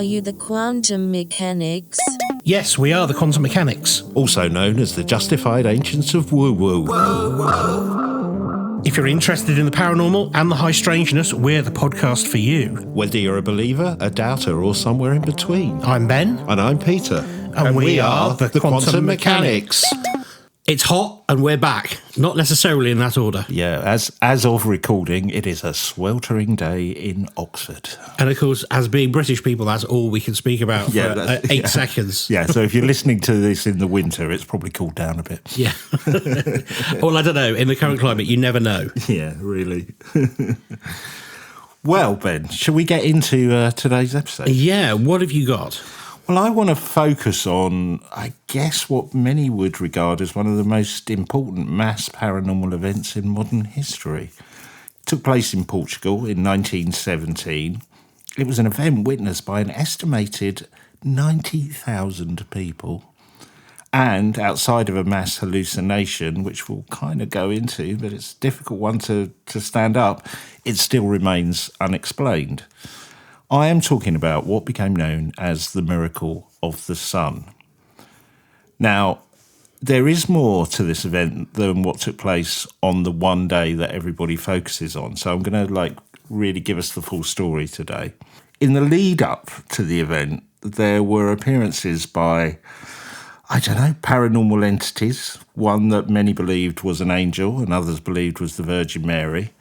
Are you the quantum mechanics? Yes, we are the quantum mechanics. Also known as the justified ancients of woo-woo. If you're interested in the paranormal and the high strangeness, we're the podcast for you. Whether you're a believer, a doubter, or somewhere in between. I'm Ben. And I'm Peter. And we are the Quantum Mechanics. It's hot and we're back. Not necessarily in that order. Yeah, as of recording, it is a sweltering day in Oxford. And of course, as being British people, that's all we can speak about for 8 yeah. seconds. Yeah, so if you're listening to this in the winter, it's probably cooled down a bit. Yeah. Well, I don't know. In the current climate, you never know. Yeah, really. Well, Ben, shall we get into today's episode? Yeah, what have you got? Well, I want to focus on, I guess, what many would regard as one of the most important mass paranormal events in modern history. It took place in Portugal in 1917. It was an event witnessed by an estimated 90,000 people. And outside of a mass hallucination, which we'll kind of go into, but it's a difficult one to stand up, it still remains unexplained. I am talking about what became known as the miracle of the sun. Now, there is more to this event than what took place on the one day that everybody focuses on. So I'm going to really give us the full story today. In the lead up to the event, there were appearances by, paranormal entities. One that many believed was an angel and others believed was the Virgin Mary.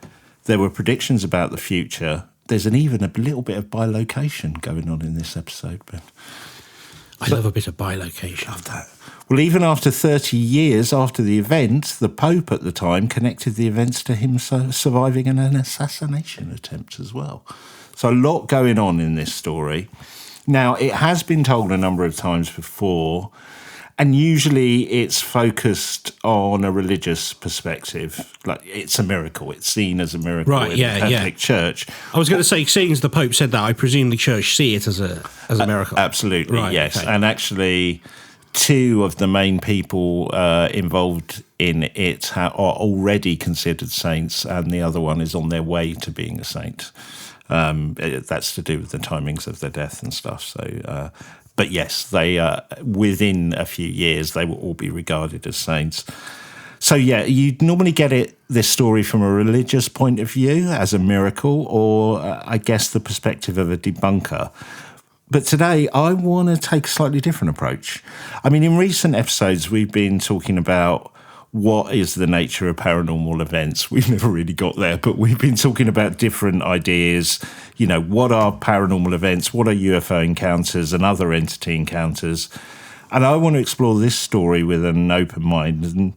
There were predictions about the future. There's even a little bit of bilocation going on in this episode, Ben. I love a bit of bilocation. Love that. Well, even after 30 years after the event, the Pope at the time connected the events to him surviving an assassination attempt as well. So a lot going on in this story. Now, it has been told a number of times before, and usually it's focused on a religious perspective. Like, it's a miracle. It's seen as a miracle in the Catholic Church. I was going to say, seeing as the Pope said that, I presume the Church see it as a miracle. Absolutely, right, yes. Okay. And actually, two of the main people involved in it are already considered saints, and the other one is on their way to being a saint. That's to do with the timings of their death and stuff. So... But yes, they within a few years, they will all be regarded as saints. So yeah, you'd normally get this story from a religious point of view as a miracle, or I guess the perspective of a debunker. But today, I want to take a slightly different approach. I mean, in recent episodes, we've been talking about what is the nature of paranormal events. We've never really got there, but we've been talking about different ideas. You know, what are paranormal events? What are UFO encounters and other entity encounters? And I want to explore this story with an open mind. And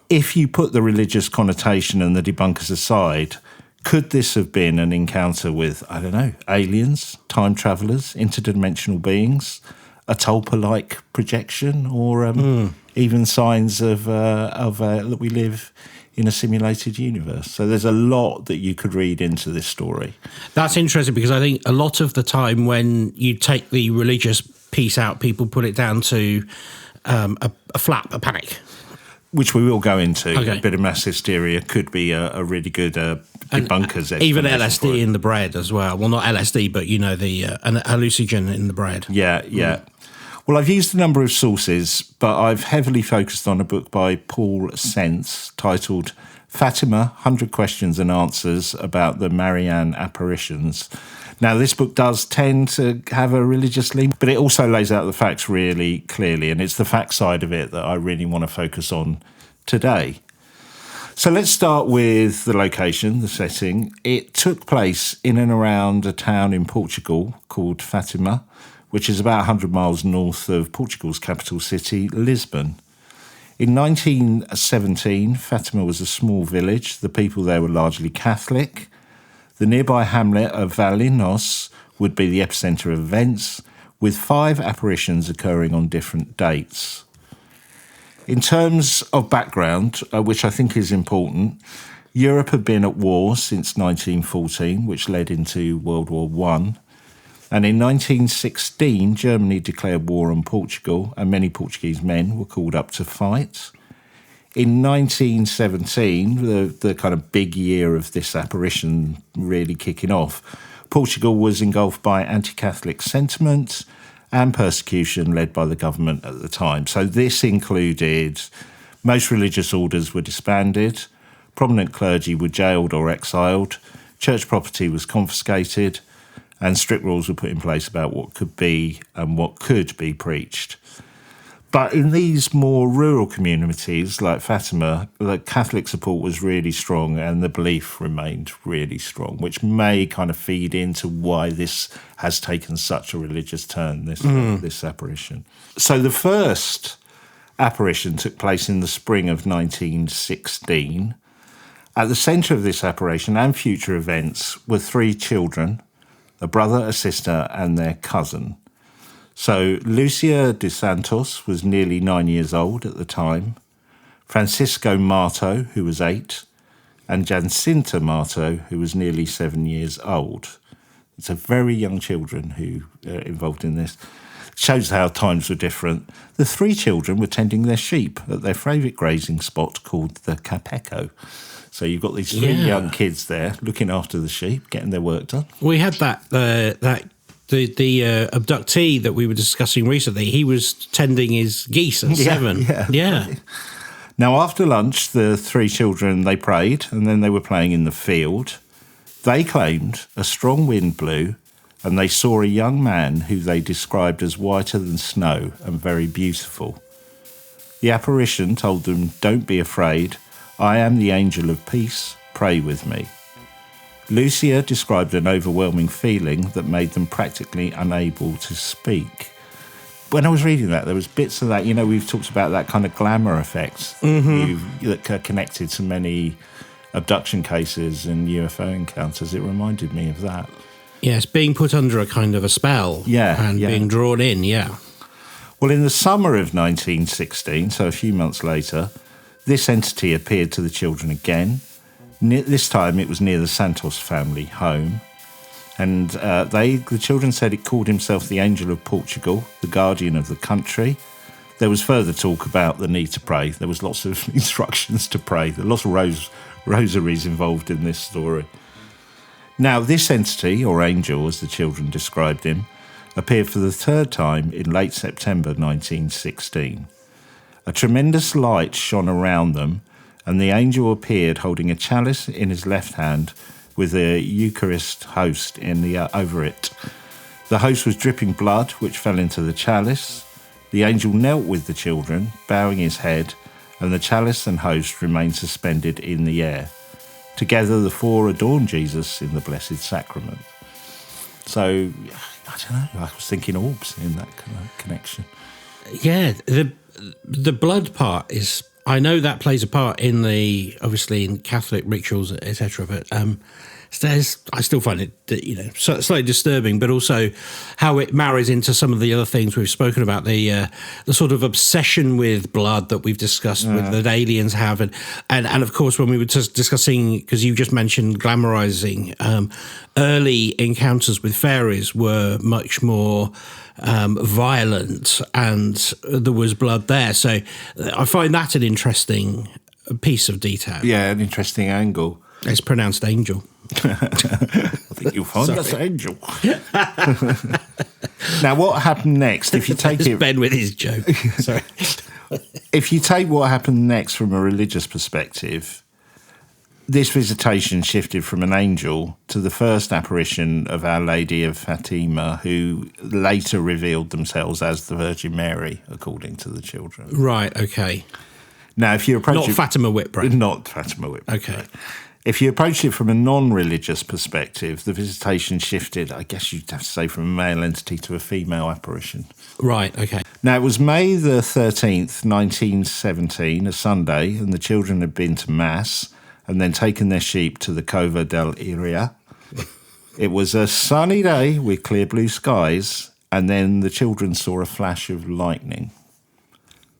if you put the religious connotation and the debunkers aside, could this have been an encounter with, aliens, time travelers, interdimensional beings, a tulpa-like projection, or even signs of that we live in a simulated universe? So there's a lot that you could read into this story. That's interesting, because I think a lot of the time when you take the religious piece out, people put it down to a panic. Which we will go into. Okay. A bit of mass hysteria could be a really good debunker's explanation. Even LSD in the bread as well. Well, not LSD, but, an hallucinogen in the bread. Yeah. Well, I've used a number of sources, but I've heavily focused on a book by Paul Sense titled Fátima, 100 Questions and Answers about the Marianne Apparitions. Now, this book does tend to have a religious link, but it also lays out the facts really clearly, and it's the fact side of it that I really want to focus on today. So let's start with the location, the setting. It took place in and around a town in Portugal called Fátima, which is about 100 miles north of Portugal's capital city, Lisbon. In 1917, Fátima was a small village. The people there were largely Catholic. The nearby hamlet of Valinhos would be the epicentre of events, with 5 apparitions occurring on different dates. In terms of background, which I think is important, Europe had been at war since 1914, which led into World War I. And in 1916, Germany declared war on Portugal, and many Portuguese men were called up to fight. In 1917, the kind of big year of this apparition really kicking off, Portugal was engulfed by anti-Catholic sentiment and persecution led by the government at the time. So this included most religious orders were disbanded, prominent clergy were jailed or exiled, church property was confiscated, and strict rules were put in place about what could be and what could be preached. But in these more rural communities like Fátima, the Catholic support was really strong and the belief remained really strong, which may kind of feed into why this has taken such a religious turn, this apparition. So the first apparition took place in the spring of 1916. At the centre of this apparition and future events were 3 children, a brother, a sister, and their cousin. So Lucia dos Santos was nearly 9 years old at the time, Francisco Marto, who was 8, and Jacinta Marto, who was nearly 7 years old. It's a very young children who are involved in this. Shows how times were different. The 3 children were tending their sheep at their favourite grazing spot called the Capeco. So you've got these 3 young kids there looking after the sheep, getting their work done. We had the abductee that we were discussing recently. He was tending his geese at 7. Yeah. Now, after lunch, the 3 children, they prayed and then they were playing in the field. They claimed a strong wind blew and they saw a young man who they described as whiter than snow and very beautiful. The apparition told them, "Don't be afraid. I am the angel of peace. Pray with me." Lucia described an overwhelming feeling that made them practically unable to speak. When I was reading that, there was bits of that, we've talked about that kind of glamour effect that are connected to many abduction cases and UFO encounters. It reminded me of that. Yes, being put under a kind of a spell and being drawn in, Well, in the summer of 1916, so a few months later, this entity appeared to the children again. This time it was near the Santos family home. And the children said it called himself the Angel of Portugal, the guardian of the country. There was further talk about the need to pray. There was lots of instructions to pray. There were lots of rosaries involved in this story. Now, this entity, or angel as the children described him, appeared for the 3rd time in late September 1916. A tremendous light shone around them, and the angel appeared holding a chalice in his left hand with a Eucharist host over it. The host was dripping blood, which fell into the chalice. The angel knelt with the children, bowing his head, and the chalice and host remained suspended in the air. Together, the 4 adorned Jesus in the Blessed Sacrament. So, I don't know, I was thinking orbs in that kind of connection. Yeah, the blood part is... I know that plays a part in obviously in Catholic rituals, etc. But I still find it, slightly disturbing. But also how it marries into some of the other things we've spoken about, the sort of obsession with blood that we've discussed that aliens have, and of course when we were just discussing, because you just mentioned glamorizing, early encounters with fairies were much more violent, and there was blood there. So I find that an interesting piece of detail. Yeah, an interesting angle. It's pronounced angel. I think you'll find that's angel. Now, what happened next? If you take it, Ben with his joke. Sorry. If you take what happened next from a religious perspective, this visitation shifted from an angel to the first apparition of Our Lady of Fátima, who later revealed themselves as the Virgin Mary, according to the children. Right, okay. Now, if you approach Not Fátima Whitbread. Not Fátima Whitbread. Okay. If you approach it from a non-religious perspective, the visitation shifted, I guess you'd have to say, from a male entity to a female apparition. Right, okay. Now, it was May the 13th, 1917, a Sunday, and the children had been to Mass and then taken their sheep to the Cova del Iria. It was a sunny day with clear blue skies, and then the children saw a flash of lightning.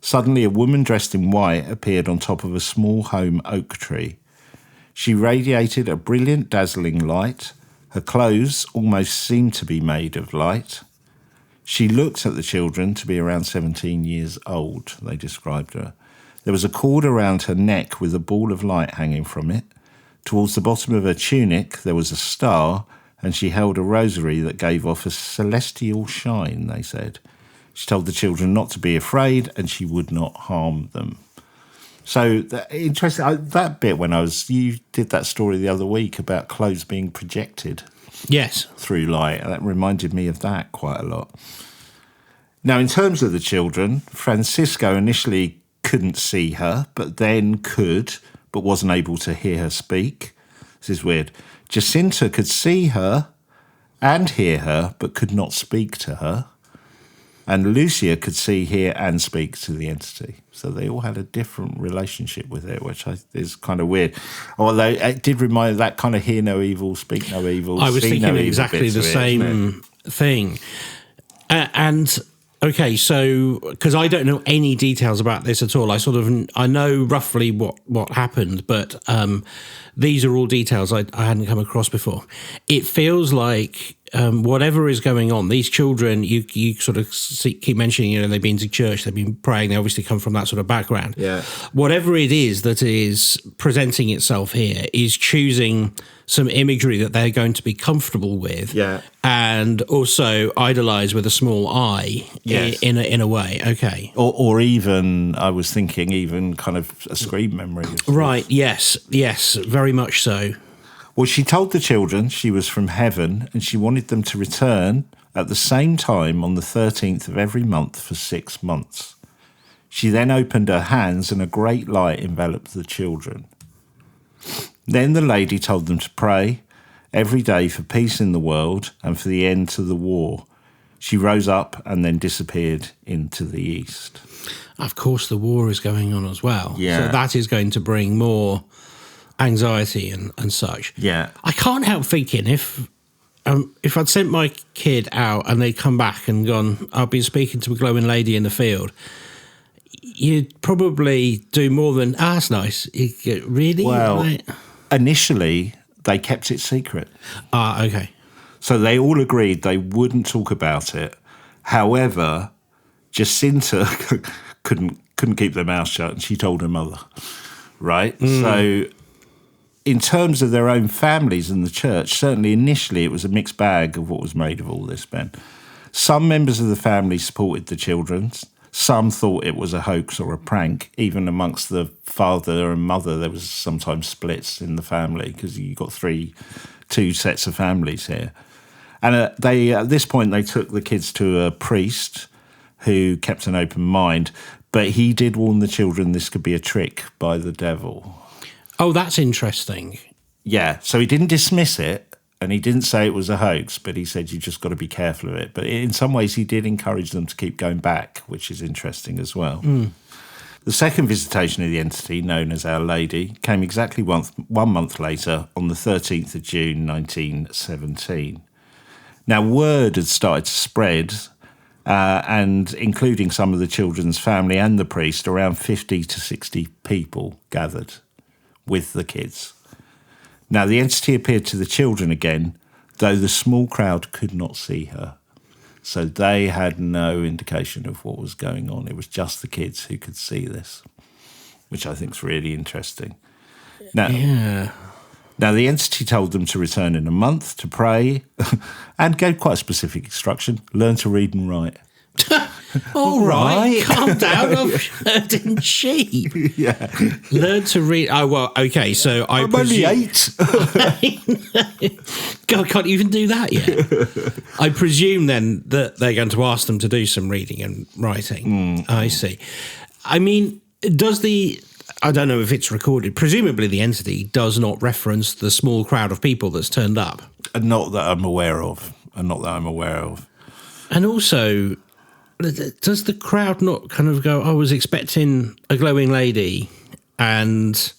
Suddenly, a woman dressed in white appeared on top of a small home oak tree. She radiated a brilliant, dazzling light. Her clothes almost seemed to be made of light. She looked at the children to be around 17 years old, they described her. There was a cord around her neck with a ball of light hanging from it. Towards the bottom of her tunic, there was a star, and she held a rosary that gave off a celestial shine, they said. She told the children not to be afraid and she would not harm them. So interesting, that bit you did that story the other week about clothes being projected. Yes. Through light. That reminded me of that quite a lot. Now, in terms of the children, Francisco initially couldn't see her, but then could, but wasn't able to hear her speak. This is weird. Jacinta could see her and hear her, but could not speak to her. And Lucia could see, hear, and speak to the entity. So they all had a different relationship with it, which is kind of weird. Although it did remind me of that kind of hear no evil, speak no evil. I was see thinking no exactly the same thing. And okay, so because I don't know any details about this at all, I know roughly what happened, but these are all details I hadn't come across before. It feels like whatever is going on, these children, you sort of keep mentioning, they've been to church, they've been praying, they obviously come from that sort of background. Yeah. Whatever it is that is presenting itself here is choosing some imagery that they're going to be comfortable with, and also idolize with a small I, in a way. Okay, or even I was thinking even kind of a screen memory. Right? Yes, very much so. Well, she told the children she was from heaven and she wanted them to return at the same time on the 13th of every month for 6 months. She then opened her hands and a great light enveloped the children. Then the lady told them to pray every day for peace in the world and for the end to the war. She rose up and then disappeared into the east. Of course, the war is going on as well. Yeah. So that is going to bring more anxiety and such. Yeah. I can't help thinking if I'd sent my kid out and they'd come back and gone, I've been speaking to a glowing lady in the field, you'd probably do more than, that's nice. Really? Well, initially, they kept it secret. Okay. So they all agreed they wouldn't talk about it. However, Jacinta couldn't keep their mouth shut and she told her mother, right? So in terms of their own families and the church, certainly initially it was a mixed bag of what was made of all this, Ben. Some members of the family supported the children. Some thought it was a hoax or a prank. Even amongst the father and mother, there was sometimes splits in the family because you got two sets of families here. And at this point, they took the kids to a priest who kept an open mind, but he did warn the children this could be a trick by the devil. Oh, that's interesting. Yeah, so he didn't dismiss it, and he didn't say it was a hoax, but he said you just got to be careful of it. But in some ways, he did encourage them to keep going back, which is interesting as well. The second visitation of the entity, known as Our Lady, came exactly 1 month later on the 13th of June, 1917. Now, word had started to spread, and including some of the children's family and the priest, around 50 to 60 people gathered with the kids. Now, the entity appeared to the children again, though the small crowd could not see her. So they had no indication of what was going on. It was just the kids who could see this, which I think is really interesting. Now, Now, the entity told them to return in a month to pray and gave quite specific instruction, learn to read and write. All right, calm down. I've heard in sheep. Yeah. Learn to read. Oh, well, okay, so I'm only 8. God, I can't even do that yet. I presume then that they're going to ask them to do some reading and writing. I see. I mean, I don't know if it's recorded. Presumably the entity does not reference the small crowd of people that's turned up. Not that I'm aware of. And also, does the crowd not kind of go, I was expecting a glowing lady and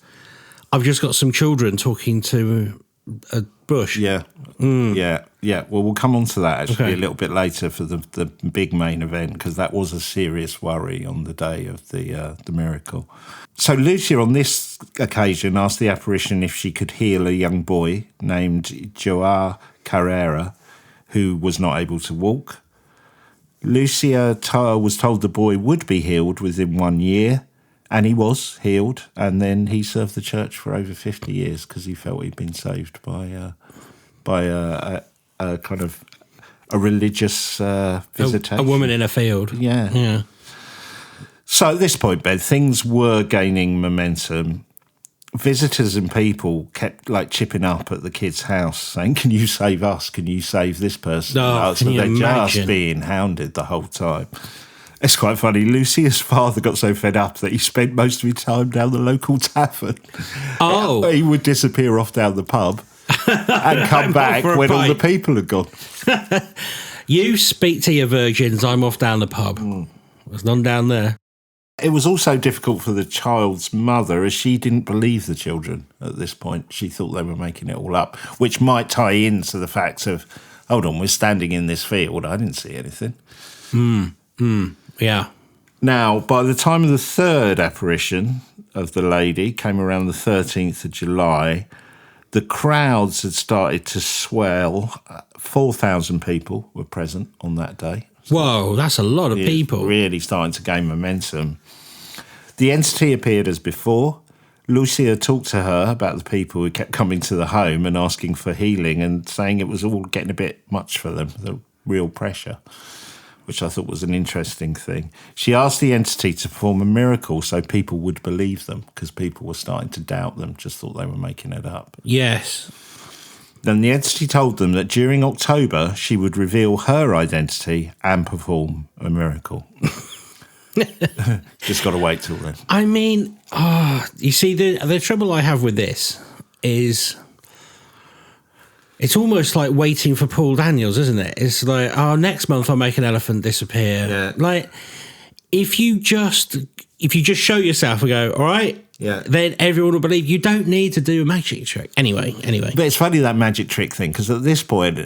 I've just got some children talking to a bush? Yeah. Yeah. Well, we'll come on to that actually a little bit later for the big main event, because that was a serious worry on the day of the miracle. So Lucia, on this occasion, asked the apparition if she could heal a young boy named Joao Carrera, who was not able to walk. Lucia was told the boy would be healed within 1 year, and he was healed, and then he served the church for over 50 years because he felt he'd been saved by by a kind of a religious visitation. A woman in a field. Yeah. Yeah. So at this point, Ben, things were gaining momentum. Visitors and people kept like chipping up at the kid's house saying, "Can you save us? Can you save this person?" Oh, So can you they're imagine? just being hounded the whole time. It's quite funny. Lucia's father got so fed up that he spent most of his time down the local tavern. Oh. He would disappear off down the pub and come back for a when all the pint. people had gone. You speak to your virgins, I'm off down the pub. There's none down there. It was also difficult for the child's mother as she didn't believe the children at this point. She thought they were making it all up, which might tie into the fact of, hold on, we're standing in this field. I didn't see anything. Yeah. Now, by the time of the third apparition of the lady came around the 13th of July, the crowds had started to swell. 4,000 people were present on that day. Whoa, that's a lot of It's people. really starting to gain momentum. The entity appeared as before. Lucia talked to her about the people who kept coming to the home and asking for healing and saying it was all getting a bit much for them, the real pressure, which I thought was an interesting thing. She asked the entity to perform a miracle so people would believe them, because people were starting to doubt them, just thought they were making it up. Yes. Then the entity told them that during October she would reveal her identity and perform a miracle. Just got to wait till then. I mean, you see, the trouble I have with this is it's almost like waiting for Paul Daniels, isn't it? It's like, next month I'll make an elephant disappear. Yeah. Like, if you just show yourself and go, all right, Yeah. then everyone will believe. You don't need to do a magic trick. Anyway. But it's funny, that magic trick thing, because at this point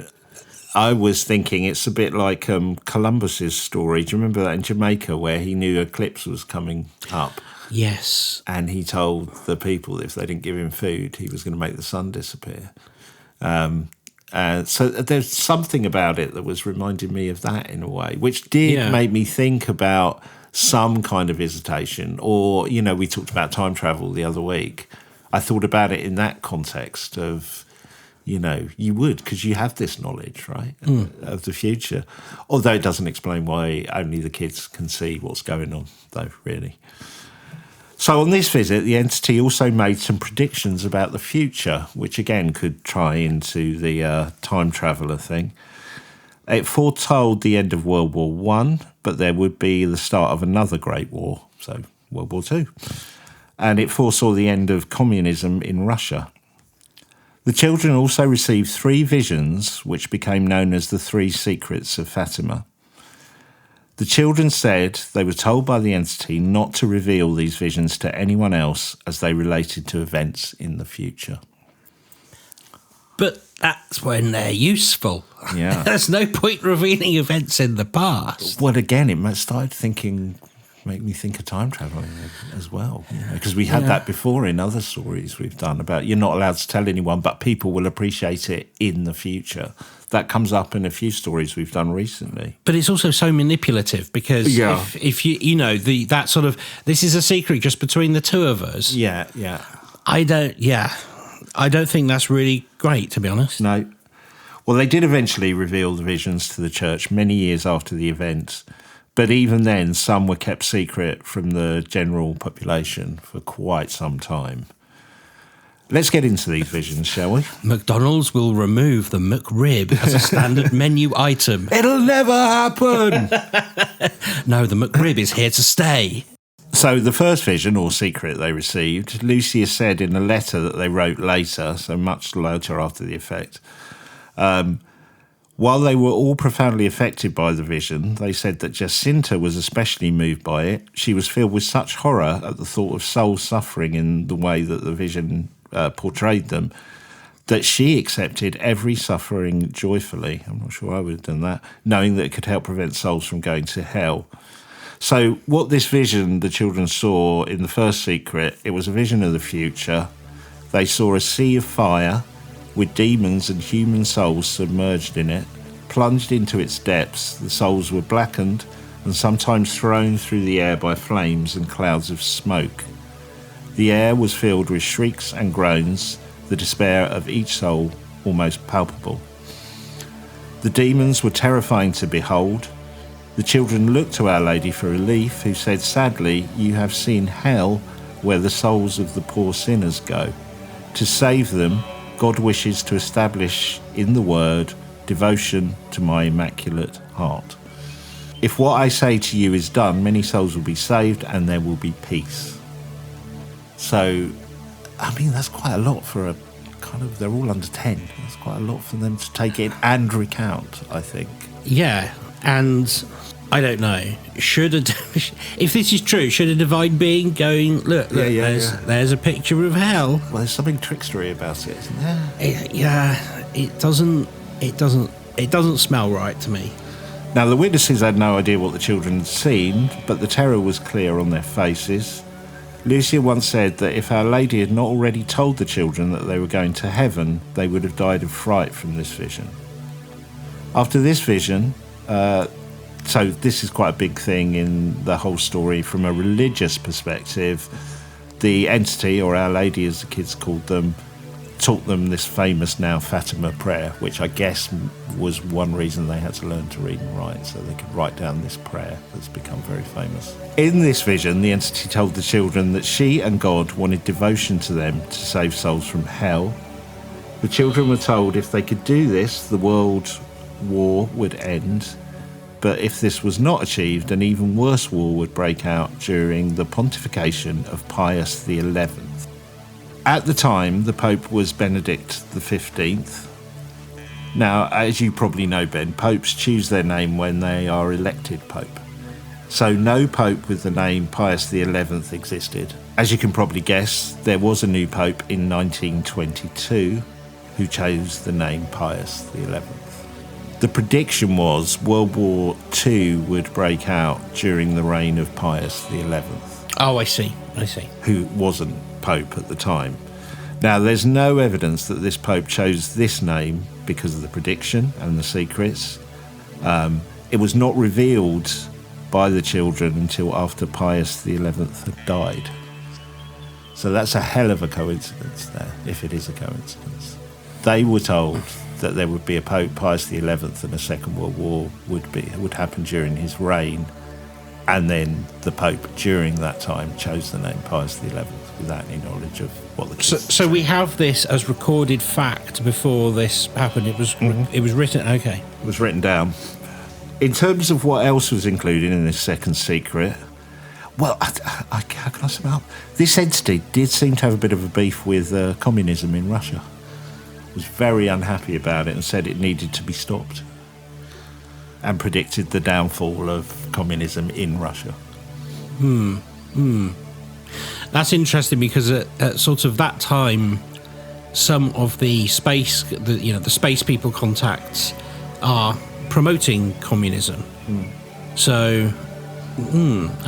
I was thinking it's a bit like Columbus's story. Do you remember that in Jamaica where he knew eclipse was coming up? Yes. And he told the people that if they didn't give him food, he was going to make the sun disappear. So there's something about it that was reminding me of that in a way, which did make me think about some kind of visitation. Or, you know, we talked about time travel the other week. I thought about it in that context of, you know, you would, because you have this knowledge, right, of the future. Although it doesn't explain why only the kids can see what's going on, though, really. So on this visit, the entity also made some predictions about the future, which again could tie into the time traveller thing. It foretold the end of World War I, but there would be the start of another Great War, so World War II. And it foresaw the end of communism in Russia. The children also received 3 visions, which became known as the 3 secrets of Fátima. The children said they were told by the entity not to reveal these visions to anyone else as they related to events in the future. But that's when they're useful. Yeah. There's no point revealing events in the past. Well, again, it started make me think of time travelling as well. Because we had that before in other stories we've done about you're not allowed to tell anyone, but people will appreciate it in the future. That comes up in a few stories we've done recently. But it's also so manipulative because if you know, that sort of, this is a secret just between the two of us. Yeah. I don't think that's really great, to be honest. No. Well, they did eventually reveal the visions to the church many years after the event. But even then, some were kept secret from the general population for quite some time. Let's get into these visions, shall we? McDonald's will remove the McRib as a standard menu item. It'll never happen! No, the McRib is here to stay. So the first vision, or secret, they received, Lucia said in a letter that they wrote later, so much later after the effect, while they were all profoundly affected by the vision, they said that Jacinta was especially moved by it. She was filled with such horror at the thought of souls suffering in the way that the vision portrayed them, that she accepted every suffering joyfully. I'm not sure I would have done that, knowing that it could help prevent souls from going to hell. So what this vision the children saw in the first secret, it was a vision of the future. They saw a sea of fire with demons and human souls submerged in it. Plunged into its depths, the souls were blackened and sometimes thrown through the air by flames and clouds of smoke. The air was filled with shrieks and groans, the despair of each soul almost palpable. The demons were terrifying to behold. The children looked to Our Lady for relief, who said, "Sadly, you have seen hell where the souls of the poor sinners go. To save them, God wishes to establish in the word devotion to my immaculate heart. If what I say to you is done, many souls will be saved and there will be peace." So, I mean, that's quite a lot for a kind of, they're all under 10. That's quite a lot for them to take in and recount, I think. Yeah, and I don't know. If this is true, should a divine being going, look, there's a picture of hell. Well, there's something trickstery about it, isn't there? It doesn't smell right to me. Now, the witnesses had no idea what the children had seen, but the terror was clear on their faces. Lucia once said that if Our Lady had not already told the children that they were going to heaven, they would have died of fright from this vision. After this vision, so this is quite a big thing in the whole story from a religious perspective, the entity, or Our Lady as the kids called them, taught them this famous now Fátima prayer, which I guess was one reason they had to learn to read and write, so they could write down this prayer that's become very famous. In this vision, the entity told the children that she and God wanted devotion to them to save souls from hell. The children were told if they could do this, the world war would end, but if this was not achieved, an even worse war would break out during the pontification of Pius XI. At the time, the Pope was Benedict XV. Now, as you probably know, Ben, popes choose their name when they are elected Pope. So no Pope with the name Pius XI existed. As you can probably guess, there was a new Pope in 1922 who chose the name Pius XI. The prediction was World War II would break out during the reign of Pius XI. Oh, I see. Who wasn't Pope at the time. Now, there's no evidence that this Pope chose this name because of the prediction and the secrets. It was not revealed by the children until after Pius XI had died. So that's a hell of a coincidence there, if it is a coincidence. They were told that there would be a Pope, Pius XI, and a Second World War would happen during his reign. And then the Pope, during that time, chose the name Pius XI without any knowledge of what the kids... So we have this as recorded fact before this happened. It was written... Okay. It was written down. In terms of what else was included in this second secret, well, how can I sum it up? This entity did seem to have a bit of a beef with communism in Russia. Was very unhappy about it and said it needed to be stopped. And predicted the downfall of communism in Russia. That's interesting because at sort of that time, some of the space, the space people contacts are promoting communism. So,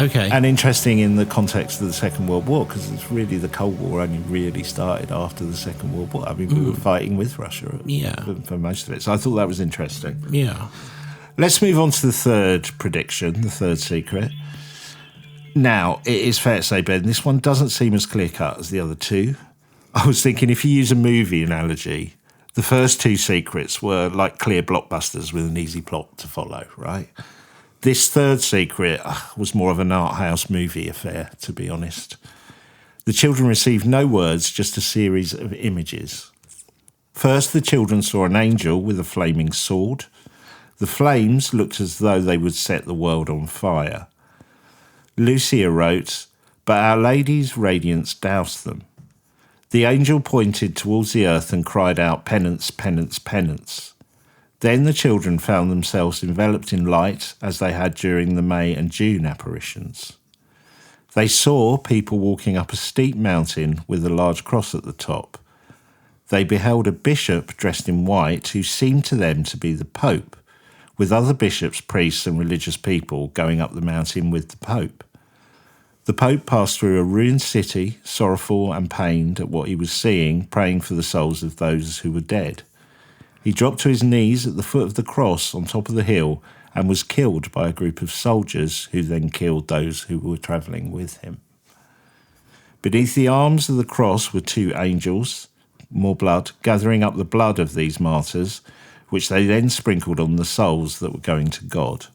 okay. And interesting in the context of the Second World War, because it's really the Cold War only really started after the Second World War. I mean, we were fighting with Russia for most of it. So I thought that was interesting. Yeah. Let's move on to the third prediction, the third secret. Now, it is fair to say, Ben, this one doesn't seem as clear-cut as the other two. I was thinking if you use a movie analogy, the first two secrets were like clear blockbusters with an easy plot to follow, right? This third secret was more of an art house movie affair, to be honest. The children received no words, just a series of images. First, the children saw an angel with a flaming sword. The flames looked as though they would set the world on fire. Lucia wrote, "But Our Lady's radiance doused them. The angel pointed towards the earth and cried out, 'Penance, penance, penance.' Then the children found themselves enveloped in light as they had during the May and June apparitions. They saw people walking up a steep mountain with a large cross at the top. They beheld a bishop dressed in white who seemed to them to be the Pope, with other bishops, priests and religious people going up the mountain with the Pope. The Pope passed through a ruined city, sorrowful and pained at what he was seeing, praying for the souls of those who were dead. He dropped to his knees at the foot of the cross on top of the hill and was killed by a group of soldiers who then killed those who were travelling with him. Beneath the arms of the cross were two angels. more blood, gathering up the blood of these martyrs, which they then sprinkled on the souls that were going to God.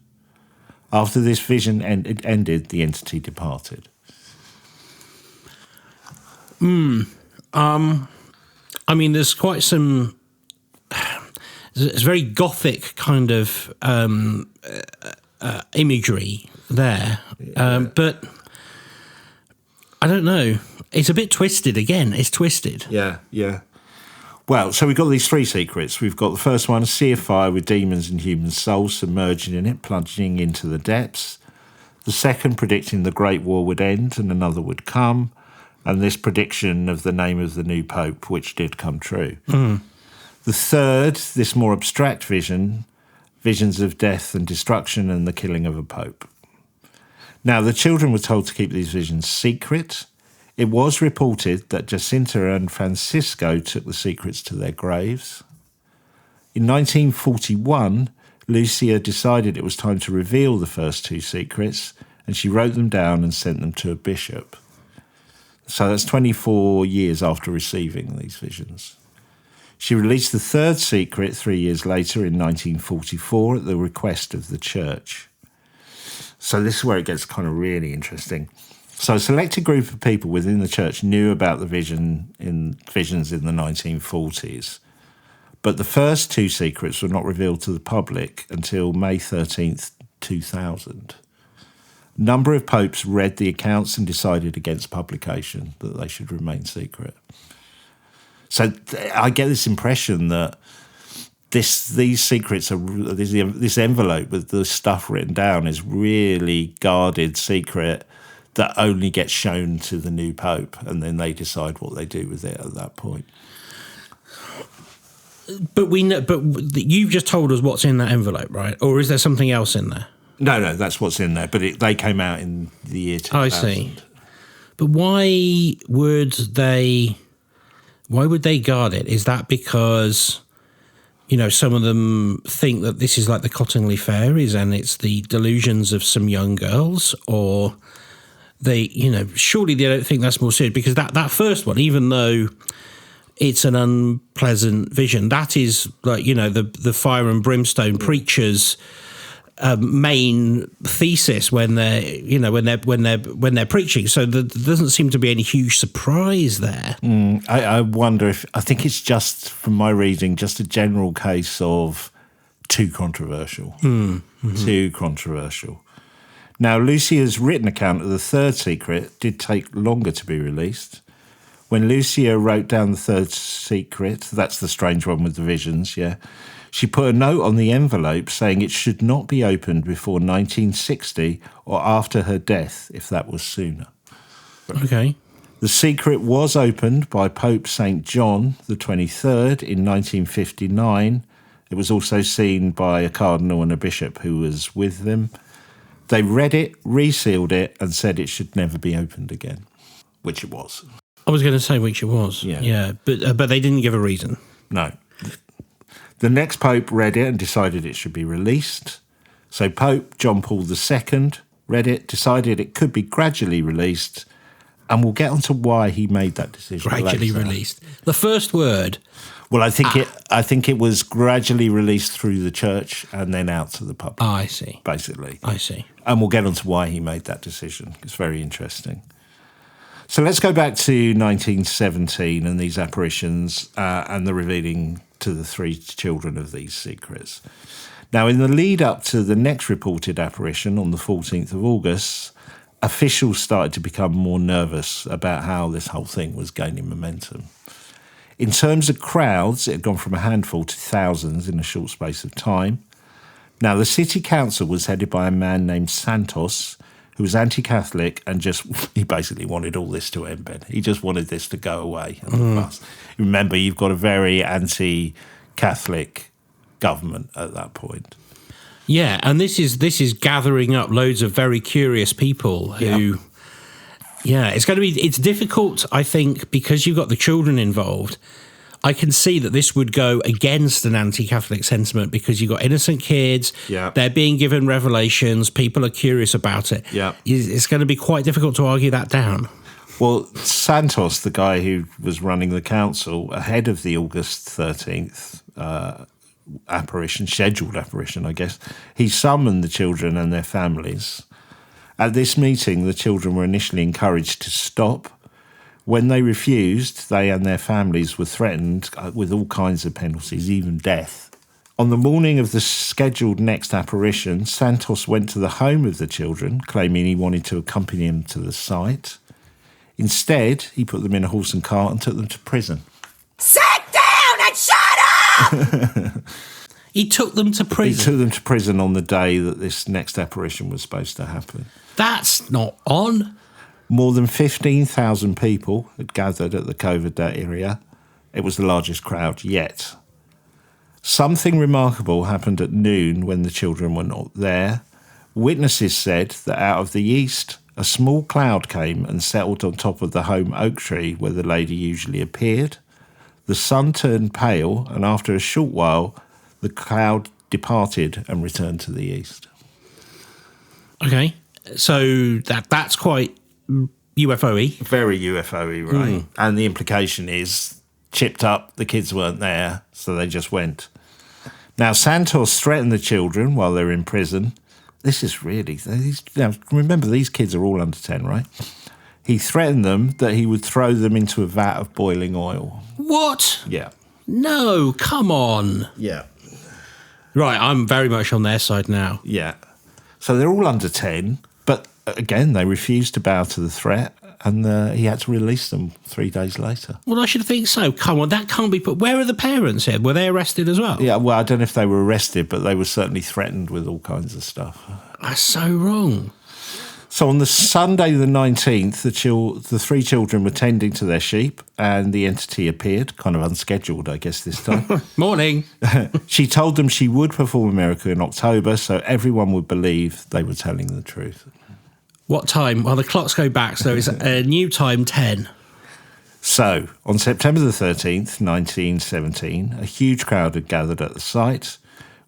After this vision ended, the entity departed. I mean, there's quite some... It's very gothic kind of imagery there. But I don't know. It's a bit twisted again. It's twisted. Yeah. Well, so we've got these three secrets. We've got the first one, a sea of fire with demons and human souls submerging in it, plunging into the depths. The second, predicting the Great War would end and another would come. And this prediction of the name of the new Pope, which did come true. The third, this more abstract visions of death and destruction and the killing of a Pope. Now, the children were told to keep these visions secret. It was reported that Jacinta and Francisco took the secrets to their graves. In 1941, Lucia decided it was time to reveal the first two secrets, and she wrote them down and sent them to a bishop. So that's 24 years after receiving these visions. She released the third secret 3 years later in 1944 at the request of the church. So this is where it gets kind of really interesting. So a selected group of people within the church knew about the visions in the 1940s, but the first two secrets were not revealed to the public until May 13th, 2000. A number of popes read the accounts and decided against publication, that they should remain secret. So I get this impression that these secrets this envelope with the stuff written down is really guarded secret that only gets shown to the new Pope, and then they decide what they do with it at that point. But we know. But you've just told us what's in that envelope, right? Or is there something else in there? No, that's what's in there. But they came out in the year 2000. I see. But why would they guard it? Is that because, some of them think that this is like the Cottingley Fairies and it's the delusions of some young girls, or they, surely they don't think that's more serious, because that first one, even though it's an unpleasant vision, that is like, the fire and brimstone preachers' main thesis when they're preaching. So there doesn't seem to be any huge surprise there. I wonder I think it's just, from my reading, just a general case of too controversial. Too controversial. Now, Lucia's written account of the third secret did take longer to be released. When Lucia wrote down the third secret, that's the strange one with the visions, she put a note on the envelope saying it should not be opened before 1960 or after her death, if that was sooner. Okay. The secret was opened by Pope St. John the 23rd in 1959. It was also seen by a cardinal and a bishop who was with them. They read it, resealed it, and said it should never be opened again, which it was. I was going to say which it was. Yeah. But they didn't give a reason. No. The next Pope read it and decided it should be released. So Pope John Paul II read it, decided it could be gradually released, and we'll get onto why he made that decision. Gradually released. The first word. Well, I think it was gradually released through the church and then out to the public. I see. Basically. I see. And we'll get onto why he made that decision. It's very interesting. So let's go back to 1917 and these apparitions and the revealing to the three children of these secrets. Now, in the lead up to the next reported apparition on the 14th of August, officials started to become more nervous about how this whole thing was gaining momentum. In terms of crowds, it had gone from a handful to thousands in a short space of time. Now, the city council was headed by a man named Santos, who was anti-Catholic and he basically wanted all this to end, Ben. He just wanted this to go away. Remember, you've got a very anti-Catholic government at that point. Yeah, and this is gathering up loads of very curious people who... Yeah, it's difficult, I think, because you've got the children involved. I can see that this would go against an anti-Catholic sentiment because you've got innocent kids, they're being given revelations, people are curious about it. Yeah. It's going to be quite difficult to argue that down. Well, Santos, the guy who was running the council, ahead of the August 13th scheduled apparition, I guess, he summoned the children and their families. At this meeting, the children were initially encouraged to stop. When they refused, they and their families were threatened with all kinds of penalties, even death. On the morning of the scheduled next apparition, Santos went to the home of the children, claiming he wanted to accompany them to the site. Instead, he put them in a horse and cart and took them to prison. Sit down and shut up! He took them to prison? He took them to prison on the day that this next apparition was supposed to happen. That's not on. More than 15,000 people had gathered at the Coverdale area. It was the largest crowd yet. Something remarkable happened at noon when the children were not there. Witnesses said that out of the east, a small cloud came and settled on top of the home oak tree where the lady usually appeared. The sun turned pale, and after a short while, the cloud departed and returned to the east. Okay, so that's quite UFO-y. Very UFO-y, right? And the implication is, chipped up, the kids weren't there, so they just went. Now, Santos threatened the children while they were in prison. This is really... Now, remember, these kids are all under 10, right? He threatened them that he would throw them into a vat of boiling oil. What? Yeah. No, come on. Yeah. Right, I'm very much on their side now. Yeah. So they're all under 10, but again, they refused to bow to the threat, and he had to release them 3 days later. Well, I should think so. Come on, that can't be put... Where are the parents here? Were they arrested as well? Yeah, well, I don't know if they were arrested, but they were certainly threatened with all kinds of stuff. That's so wrong. So on the Sunday the 19th, the 3 children were tending to their sheep, and the entity appeared, kind of unscheduled, I guess, this time. Morning. She told them she would perform a miracle in October, so everyone would believe they were telling the truth. What time? Well, the clocks go back, so it's a new time, 10. So, on September the 13th, 1917, a huge crowd had gathered at the site.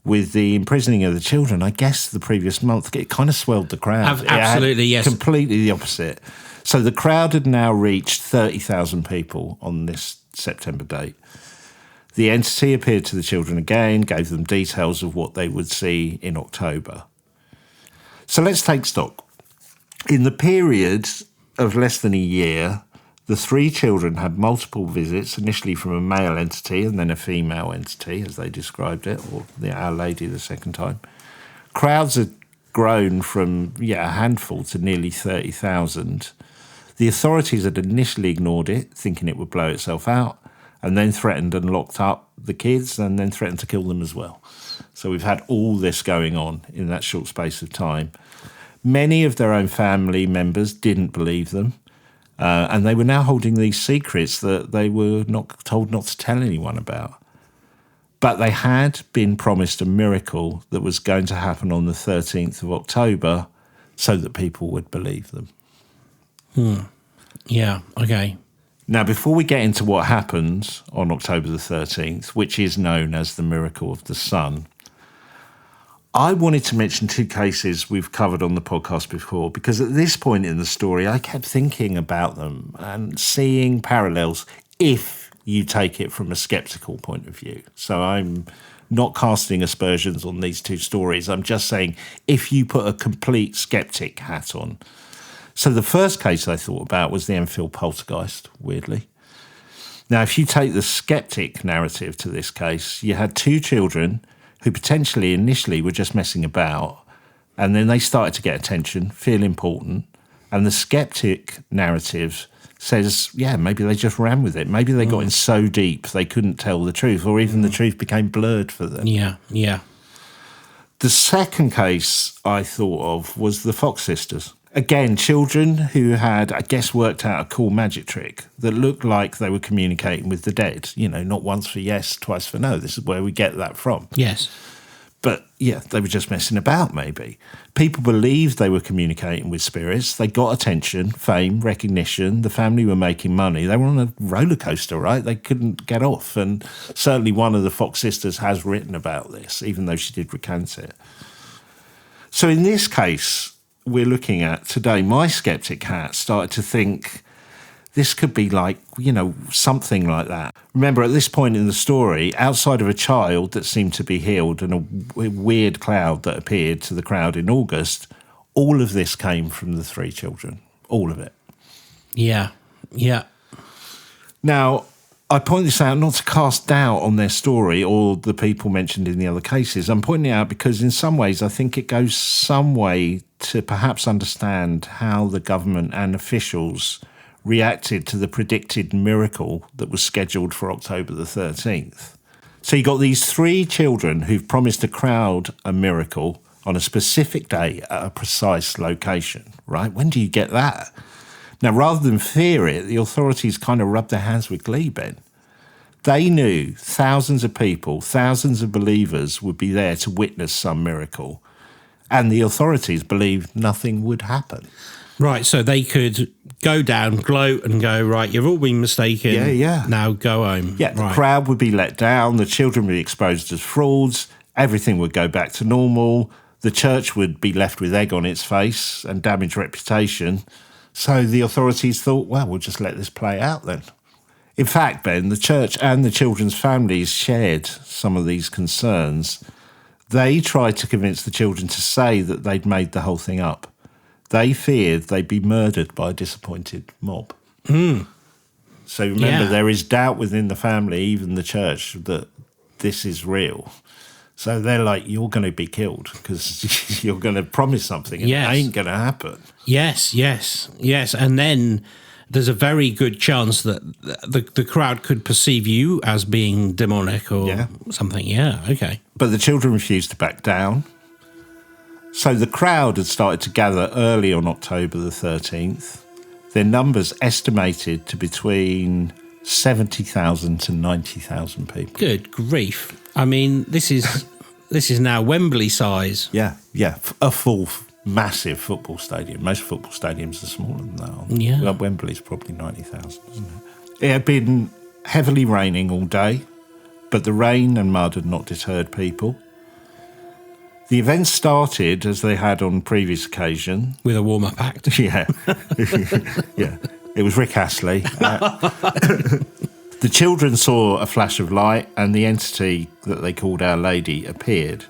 With the imprisoning of the children, I guess the previous month, it kind of swelled the crowd. Absolutely, yes. Completely the opposite. So the crowd had now reached 30,000 people on this September date. The entity appeared to the children again, gave them details of what they would see in October. So let's take stock. In the period of less than a year, the 3 children had multiple visits, initially from a male entity and then a female entity, as they described it, or Our Lady the second time. Crowds had grown from a handful to nearly 30,000. The authorities had initially ignored it, thinking it would blow itself out, and then threatened and locked up the kids and then threatened to kill them as well. So we've had all this going on in that short space of time. Many of their own family members didn't believe them, and they were now holding these secrets that they were not told not to tell anyone about. But they had been promised a miracle that was going to happen on the 13th of October so that people would believe them. Yeah, okay. Now, before we get into what happened on October the 13th, which is known as the miracle of the sun, I wanted to mention 2 cases we've covered on the podcast before, because at this point in the story, I kept thinking about them and seeing parallels if you take it from a skeptical point of view. So I'm not casting aspersions on these 2 stories. I'm just saying if you put a complete skeptic hat on. So the first case I thought about was the Enfield poltergeist, weirdly. Now, if you take the skeptic narrative to this case, you had 2 children who potentially initially were just messing about, and then they started to get attention, feel important, and the skeptic narrative says, maybe they just ran with it. Maybe they got in so deep they couldn't tell the truth, or even the truth became blurred for them. Yeah. The second case I thought of was the Fox sisters. Again, children who had, I guess, worked out a cool magic trick that looked like they were communicating with the dead. You know, not once for yes, twice for no. This is where we get that from. Yes. But, they were just messing about, maybe. People believed they were communicating with spirits. They got attention, fame, recognition. The family were making money. They were on a roller coaster, right? They couldn't get off. And certainly one of the Fox sisters has written about this, even though she did recant it. So in this case we're looking at today, my skeptic hat started to think, this could be like, something like that. Remember, at this point in the story, outside of a child that seemed to be healed and a weird cloud that appeared to the crowd in August, all of this came from the 3 children. All of it. Yeah. Now, I point this out not to cast doubt on their story or the people mentioned in the other cases. I'm pointing it out because in some ways I think it goes some way to perhaps understand how the government and officials reacted to the predicted miracle that was scheduled for October the 13th. So you got these 3 children who've promised a crowd a miracle on a specific day at a precise location, right? When do you get that? Now, rather than fear it, the authorities kind of rubbed their hands with glee, Ben. They knew thousands of people, thousands of believers would be there to witness some miracle, and the authorities believed nothing would happen. Right, so they could go down, gloat, and go, right, you've all been mistaken. Yeah. Now go home. Yeah, the right. crowd would be let down, the children would be exposed as frauds, everything would go back to normal, the church would be left with egg on its face and damaged reputation. So the authorities thought, well, we'll just let this play out then. In fact, Ben, the church and the children's families shared some of these concerns. They tried to convince the children to say that they'd made the whole thing up. They feared they'd be murdered by a disappointed mob. So remember, there is doubt within the family, even the church, that this is real. So they're like, you're going to be killed because you're going to promise something and it ain't going to happen. Yes. And then there's a very good chance that the crowd could perceive you as being demonic or something. Yeah, okay. But the children refused to back down. So the crowd had started to gather early on October the 13th. Their numbers estimated to between 70,000 to 90,000 people. Good grief. I mean, this is now Wembley size. Yeah. A full, massive football stadium. Most football stadiums are smaller than that. Yeah. Well, Wembley's probably 90,000, isn't it? It had been heavily raining all day, but the rain and mud had not deterred people. The event started, as they had on previous occasion. With a warm-up act. Yeah. Yeah. It was Rick Astley. The children saw a flash of light and the entity that they called Our Lady appeared.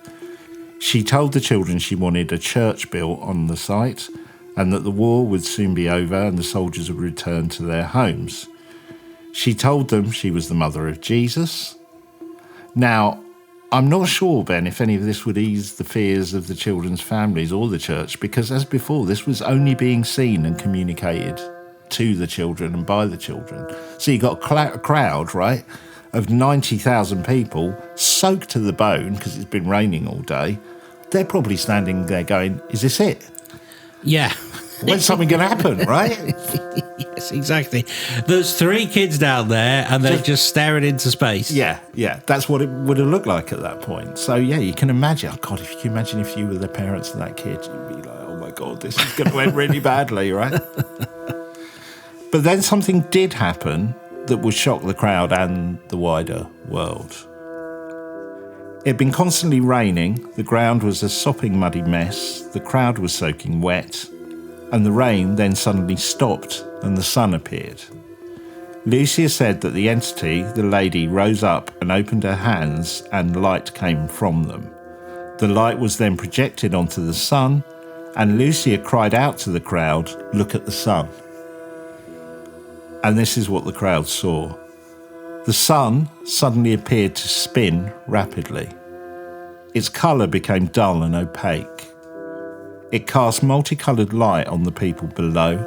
She told the children she wanted a church built on the site and that the war would soon be over and the soldiers would return to their homes. She told them she was the mother of Jesus. Now, I'm not sure, Ben, if any of this would ease the fears of the children's families or the church, because as before, this was only being seen and communicated to the children and by the children. So you got a crowd, right, of 90,000 people soaked to the bone because it's been raining all day. They're probably standing there going, is this it? Yeah. When's something going to happen, right? Yes, exactly. There's 3 kids down there and they're just staring into space. Yeah. That's what it would have looked like at that point. So, yeah, you can imagine. Oh, God, if you can imagine if you were the parents of that kid, you'd be like, oh, my God, this is going to end really badly, right? But then something did happen that would shock the crowd and the wider world. It had been constantly raining, the ground was a sopping muddy mess, the crowd was soaking wet, and the rain then suddenly stopped and the sun appeared. Lucia said that the entity, the lady, rose up and opened her hands and light came from them. The light was then projected onto the sun, and Lucia cried out to the crowd, "Look at the sun." And this is what the crowd saw. The sun suddenly appeared to spin rapidly. Its colour became dull and opaque. It cast multicoloured light on the people below.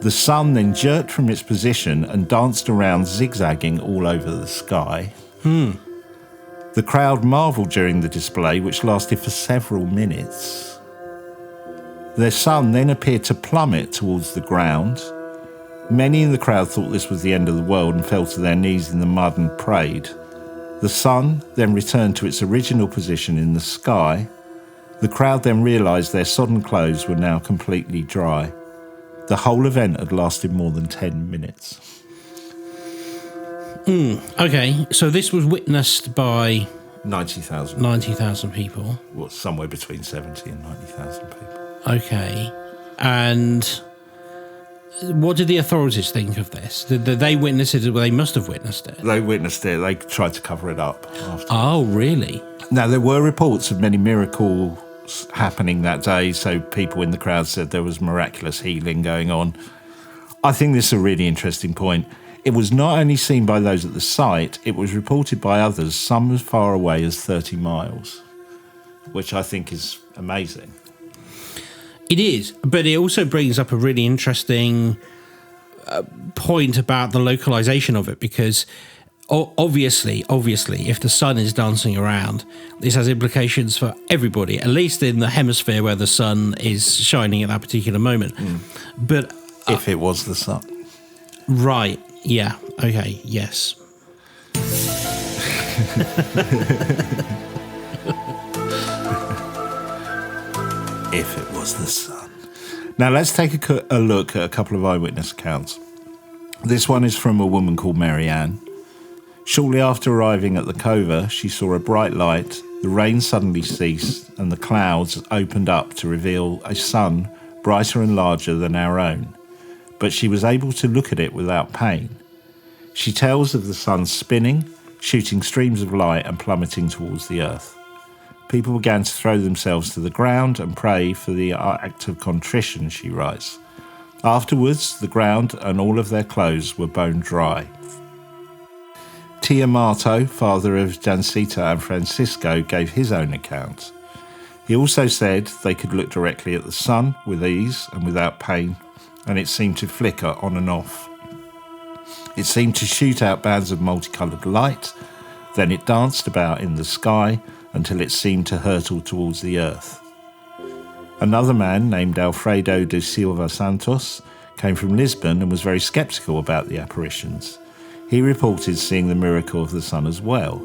The sun then jerked from its position and danced around, zigzagging all over the sky. The crowd marvelled during the display, which lasted for several minutes. Their sun then appeared to plummet towards the ground. Many in the crowd thought this was the end of the world and fell to their knees in the mud and prayed. The sun then returned to its original position in the sky. The crowd then realised their sodden clothes were now completely dry. The whole event had lasted more than 10 minutes. Okay, so this was witnessed by 90,000. 90,000 people. Well, somewhere between 70 and 90,000 people. Okay, and What did the authorities think of this? Did they witness it? Well, they must have witnessed it. They witnessed it. They tried to cover it up after. Oh, really? Now, there were reports of many miracles happening that day, so people in the crowd said there was miraculous healing going on. I think this is a really interesting point. It was not only seen by those at the site, it was reported by others, some as far away as 30 miles, which I think is amazing. It is, but it also brings up a really interesting point about the localization of it, because obviously, if the sun is dancing around, this has implications for everybody, at least in the hemisphere where the sun is shining at that particular moment. But if it was the sun. Right, yeah, okay, yes. If it was the sun. Now let's take a look at a couple of eyewitness accounts. This one is from a woman called Mary Ann. Shortly after arriving at the cova, she saw a bright light, the rain suddenly ceased, and the clouds opened up to reveal a sun brighter and larger than our own. But she was able to look at it without pain. She tells of the sun spinning, shooting streams of light and plummeting towards the earth. People began to throw themselves to the ground and pray for the act of contrition, she writes. Afterwards, the ground and all of their clothes were bone dry. Tiamato, father of Jancita and Francisco, gave his own account. He also said they could look directly at the sun with ease and without pain, and it seemed to flicker on and off. It seemed to shoot out bands of multicoloured light, then it danced about in the sky until it seemed to hurtle towards the earth. Another man named Alfredo de Silva Santos came from Lisbon and was very sceptical about the apparitions. He reported seeing the miracle of the sun as well.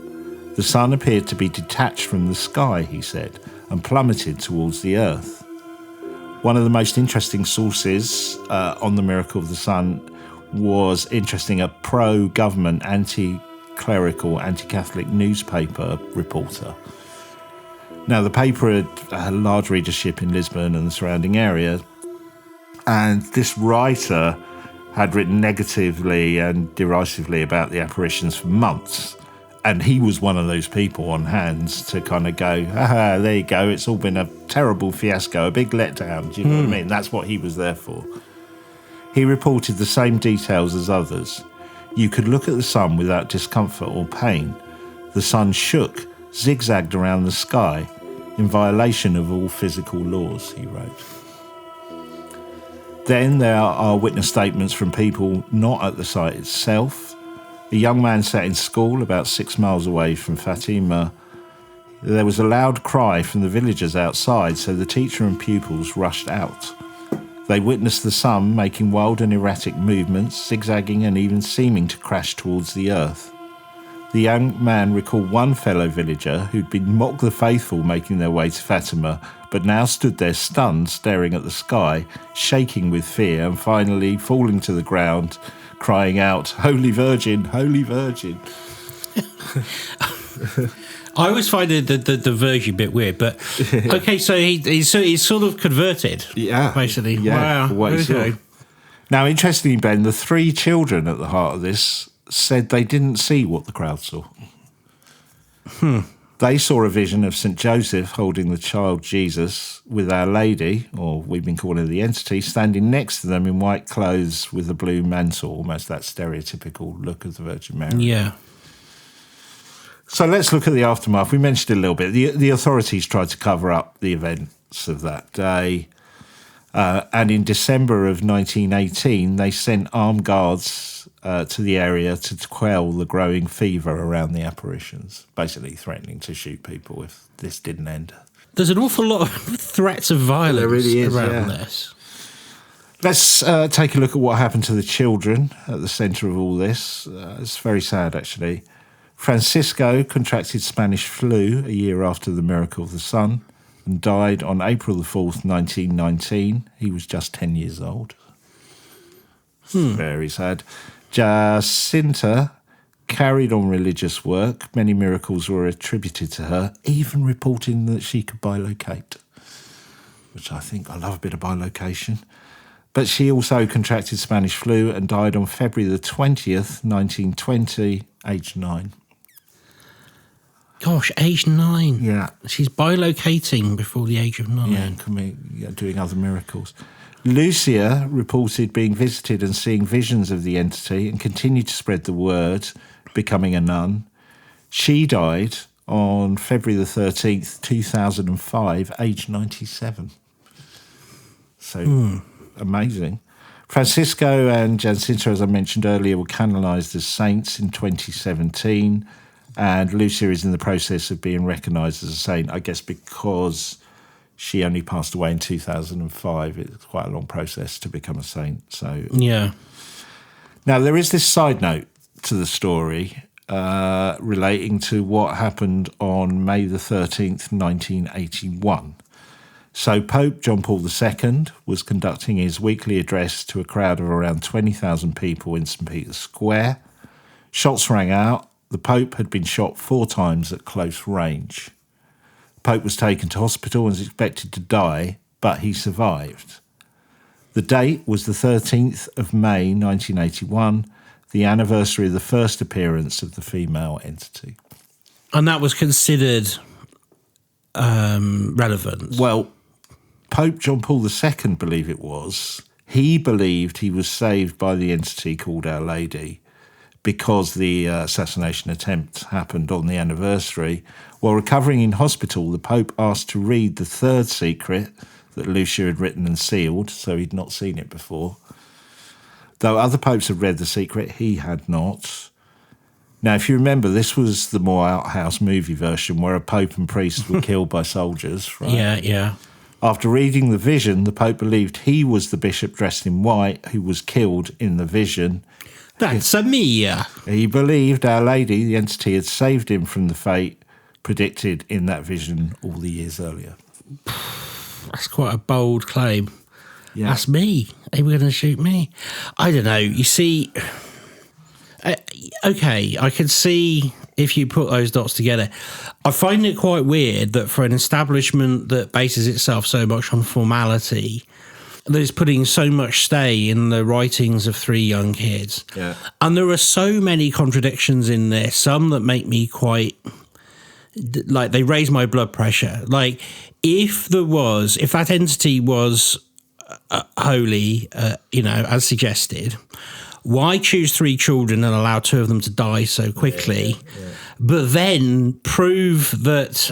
The sun appeared to be detached from the sky, he said, and plummeted towards the earth. One of the most interesting sources on the miracle of the sun was a pro-government, anti-clerical, anti-Catholic newspaper reporter. Now, the paper had a large readership in Lisbon and the surrounding area, and this writer had written negatively and derisively about the apparitions for months, and he was one of those people on hands to kind of go, there you go, it's all been a terrible fiasco, a big letdown, do you know what I mean? That's what he was there for. He reported the same details as others. You could look at the sun without discomfort or pain. The sun shook, zigzagged around the sky, in violation of all physical laws, he wrote. Then there are witness statements from people not at the site itself. A young man sat in school about 6 miles away from Fátima. There was a loud cry from the villagers outside, so the teacher and pupils rushed out. They witnessed the sun making wild and erratic movements, zigzagging and even seeming to crash towards the earth. The young man recalled one fellow villager who'd been mock the faithful making their way to Fátima, but now stood there stunned, staring at the sky, shaking with fear, and finally falling to the ground, crying out, "Holy Virgin, Holy Virgin." I always find the Virgin bit weird, but okay, so he's sort of converted. Yeah. Basically. Yeah, Wow. what he saw. Now, interestingly, Ben, the 3 children at the heart of this said they didn't see what the crowd saw. They saw a vision of St. Joseph holding the child Jesus with Our Lady, or we've been calling her the entity, standing next to them in white clothes with a blue mantle, almost that stereotypical look of the Virgin Mary. Yeah. So let's look at the aftermath. We mentioned it a little bit. The authorities tried to cover up the events of that day. And in December of 1918, they sent armed guards to the area to quell the growing fever around the apparitions, basically threatening to shoot people if this didn't end. There's an awful lot of threats of violence There really is, around yeah. this. Let's take a look at what happened to the children at the centre of all this. It's very sad, actually. Francisco contracted Spanish flu a year after the miracle of the sun and died on April the 4th, 1919. He was just 10 years old. Very sad. Jacinta carried on religious work. Many miracles were attributed to her, even reporting that she could bilocate, which I love a bit of bilocation. But she also contracted Spanish flu and died on February the 20th, 1920, aged 9. Gosh, age 9. Yeah. She's bilocating before the age of 9. Yeah, and doing other miracles. Lucia reported being visited and seeing visions of the entity and continued to spread the word, becoming a nun. She died on February the 13th, 2005, aged 97. So, amazing. Francisco and Jacinta, as I mentioned earlier, were canonised as saints in 2017, and Lucia is in the process of being recognised as a saint, I guess because she only passed away in 2005. It's quite a long process to become a saint. So Yeah. now, there is this side note to the story relating to what happened on May the 13th, 1981. So Pope John Paul II was conducting his weekly address to a crowd of around 20,000 people in St. Peter's Square. Shots rang out. The Pope had been shot 4 times at close range. The Pope was taken to hospital and was expected to die, but he survived. The date was the 13th of May 1981, the anniversary of the first appearance of the female entity. And that was considered relevant. Well, Pope John Paul II, believe it was, he believed he was saved by the entity called Our Lady because the assassination attempt happened on the anniversary. While recovering in hospital, the Pope asked to read the 3rd secret that Lucia had written and sealed, so he'd not seen it before. Though other popes had read the secret, he had not. Now, if you remember, this was the more outhouse movie version where a pope and priest were killed by soldiers, right? Yeah. After reading the vision, the Pope believed he was the bishop dressed in white who was killed in the vision. That's a Mia. He believed Our Lady, the entity, had saved him from the fate predicted in that vision all the years earlier. That's quite a bold claim. Yeah. That's me. They were going to shoot me. I don't know. You see, okay, I can see if you put those dots together. I find it quite weird that for an establishment that bases itself so much on formality, that is putting so much stay in the writings of 3 young kids. Yeah. And there are so many contradictions in there, some that make me quite, like, they raise my blood pressure. Like, if that entity was holy, as suggested, why choose 3 children and allow 2 of them to die so quickly, but then prove that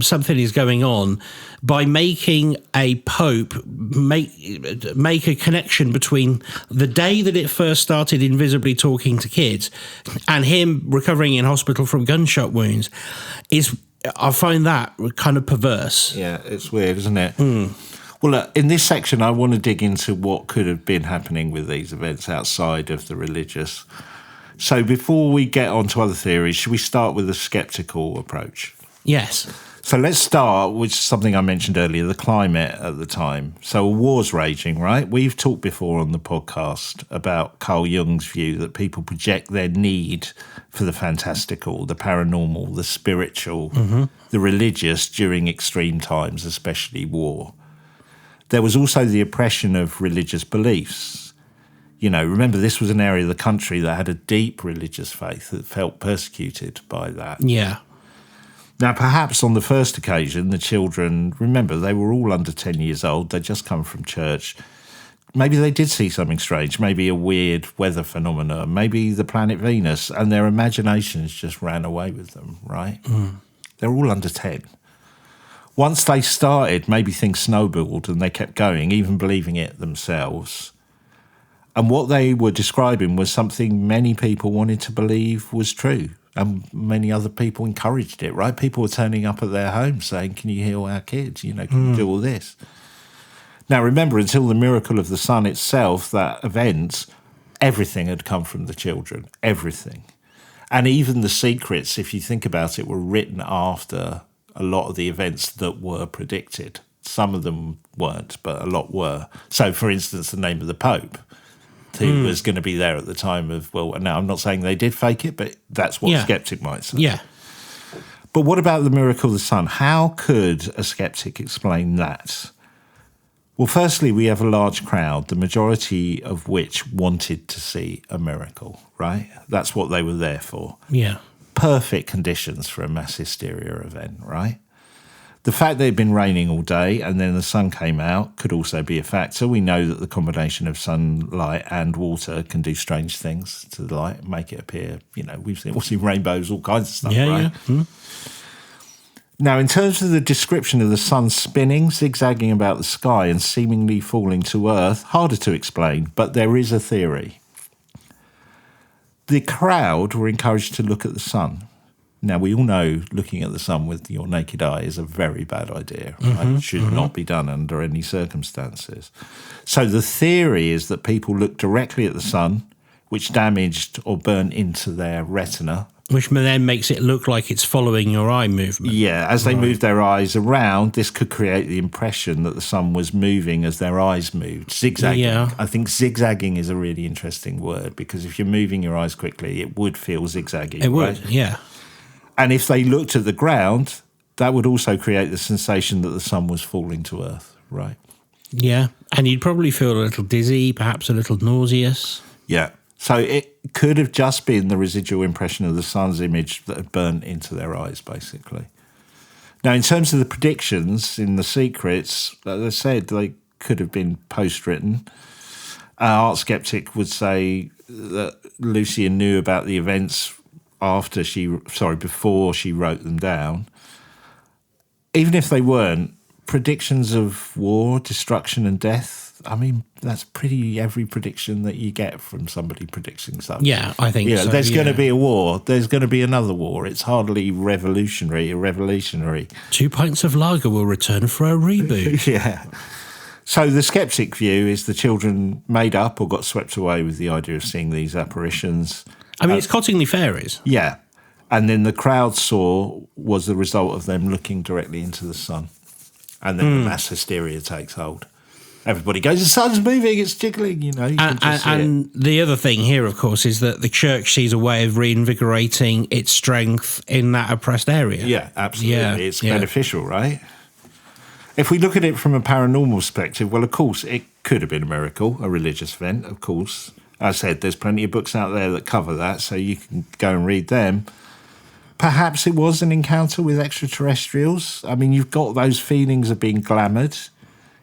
something is going on by making a pope make a connection between the day that it first started invisibly talking to kids and him recovering in hospital from gunshot wounds I find that kind of perverse. Yeah, it's weird, isn't it? Well, look, in this section, I want to dig into what could have been happening with these events outside of the religious. So before we get on to other theories, should we start with a sceptical approach? Yes. So let's start with something I mentioned earlier, the climate at the time. So a war's raging, right? We've talked before on the podcast about Carl Jung's view that people project their need for the fantastical, the paranormal, the spiritual, the religious during extreme times, especially war. There was also the oppression of religious beliefs. You know, remember, this was an area of the country that had a deep religious faith that felt persecuted by that. Yeah. Now, perhaps on the first occasion, the children, remember, they were all under 10 years old. They'd just come from church. Maybe they did see something strange, maybe a weird weather phenomena, maybe the planet Venus, and their imaginations just ran away with them, right? They're all under 10. Once they started, maybe things snowballed and they kept going, even believing it themselves. And what they were describing was something many people wanted to believe was true. And many other people encouraged it, right? People were turning up at their homes saying, can you heal our kids? You know, can you do all this? Now, remember, until the miracle of the sun itself, that event, everything had come from the children, everything. And even the secrets, if you think about it, were written after a lot of the events that were predicted. Some of them weren't, but a lot were. So, for instance, the name of the Pope, who was going to be there at the time of, well, now I'm not saying they did fake it, but that's what a skeptic might say. Yeah. But what about the miracle of the sun? How could a skeptic explain that? Well, firstly, we have a large crowd, the majority of which wanted to see a miracle, right? That's what they were there for. Yeah. Perfect conditions for a mass hysteria event, right? The fact that it had been raining all day and then the sun came out could also be a factor. We know that the combination of sunlight and water can do strange things to the light, make it appear, we've seen rainbows, all kinds of stuff, right? Yeah. Now, in terms of the description of the sun spinning, zigzagging about the sky and seemingly falling to Earth, harder to explain, but there is a theory. The crowd were encouraged to look at the sun. Now, we all know looking at the sun with your naked eye is a very bad idea. Right? It should not be done under any circumstances. So the theory is that people looked directly at the sun, which damaged or burnt into their retina. Which then makes it look like it's following your eye movement. Yeah, as they moved their eyes around, this could create the impression that the sun was moving as their eyes moved. Zigzagging. Yeah. I think zigzagging is a really interesting word because if you're moving your eyes quickly, it would feel zigzaggy. It would, yeah. And if they looked at the ground, that would also create the sensation that the sun was falling to Earth, right? Yeah, and you'd probably feel a little dizzy, perhaps a little nauseous. Yeah. So it could have just been the residual impression of the sun's image that had burnt into their eyes, basically. Now, in terms of the predictions in the secrets, as I said, they could have been post-written. Art skeptic would say that Lucian knew about the events before she wrote them down. Even if they weren't, predictions of war, destruction and death, I mean, that's pretty every prediction that you get from somebody predicting something. Yeah, I think so. There's going to be a war. There's going to be another war. It's hardly revolutionary. 2 pints of lager will return for a reboot. Yeah. So the skeptic view is the children made up or got swept away with the idea of seeing these apparitions. I mean, it's Cottingley Fairies. Yeah. And then the crowd saw was the result of them looking directly into the sun. And then the mass hysteria takes hold. Everybody goes, the sun's moving, it's jiggling, you can just see and the other thing here, of course, is that the church sees a way of reinvigorating its strength in that oppressed area. Yeah, absolutely. Yeah, it's yeah. beneficial, right? If we look at it from a paranormal perspective, well, of course, it could have been a miracle, a religious event, of course. As I said, there's plenty of books out there that cover that, so you can go and read them. Perhaps it was an encounter with extraterrestrials. I mean, you've got those feelings of being glamoured.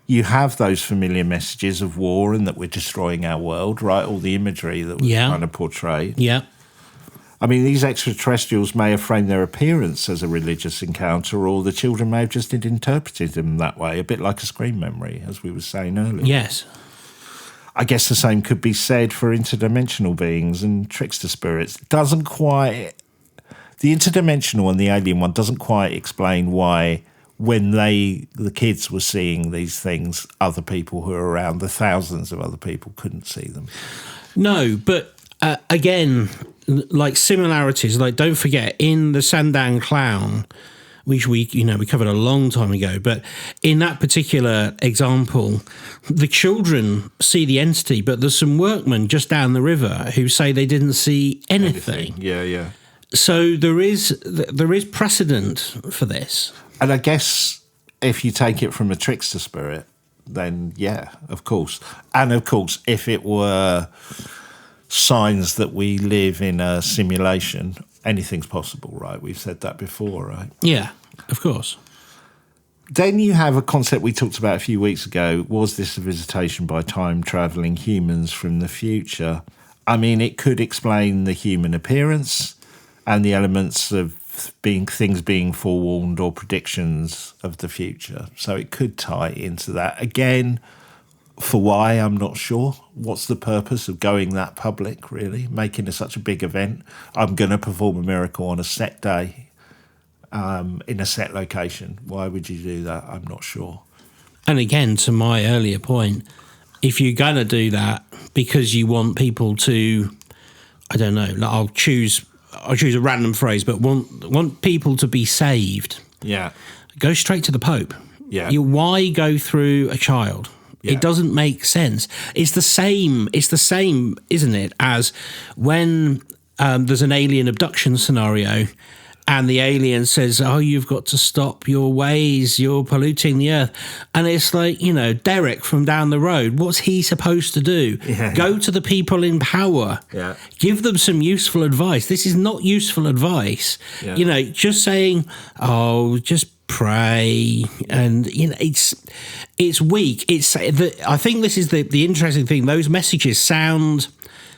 You have those familiar messages of war and that we're destroying our world, right? All the imagery that we're trying to portray. Yeah. I mean, these extraterrestrials may have framed their appearance as a religious encounter, or the children may have just interpreted them that way, a bit like a screen memory, as we were saying earlier. Yes. I guess the same could be said for interdimensional beings and trickster spirits. Doesn't quite... The interdimensional and the alien one doesn't quite explain why... when the kids were seeing these things, other people who were around, the thousands of other people couldn't see them. No, but again, like similarities, like don't forget, in the Sandown Clown, which we covered a long time ago, but in that particular example, the children see the entity, but there's some workmen just down the river who say they didn't see anything. Yeah. So there is precedent for this. And I guess if you take it from a trickster spirit, then yeah, of course. And of course, if it were signs that we live in a simulation, anything's possible, right? We've said that before, right? Yeah, of course. Then you have a concept we talked about a few weeks ago. Was this a visitation by time-travelling humans from the future? I mean, it could explain the human appearance and the elements of things being forewarned or predictions of the future. So it could tie into that. Again, for why, I'm not sure. What's the purpose of going that public, really? Making it such a big event. I'm going to perform a miracle on a set day, in a set location. Why would you do that? I'm not sure. And again, to my earlier point, if you're going to do that because you want people to, I don't know, like I'll choose a random phrase, but want people to be saved. Yeah. Go straight to the Pope. Yeah. Why go through a child? Yeah. It doesn't make sense. It's the same, isn't it, as when there's an alien abduction scenario And the alien says, "Oh, you've got to stop your ways. You're polluting the earth." And it's like, Derek from down the road, what's he supposed to do? Yeah. Go to the people in power. Yeah. Give them some useful advice. This is not useful advice. Yeah. Just saying, "Oh, just pray," and it's weak. I think this is the interesting thing. Those messages sound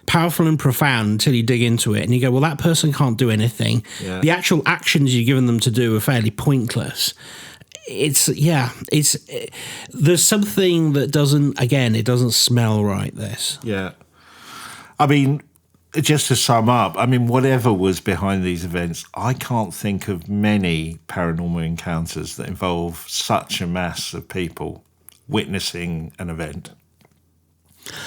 powerful and profound until you dig into it, and you go, "Well, that person can't do anything." Yeah. The actual actions you've given them to do are fairly pointless. There's something that doesn't smell right. This. Yeah. I mean, just to sum up, whatever was behind these events, I can't think of many paranormal encounters that involve such a mass of people witnessing an event.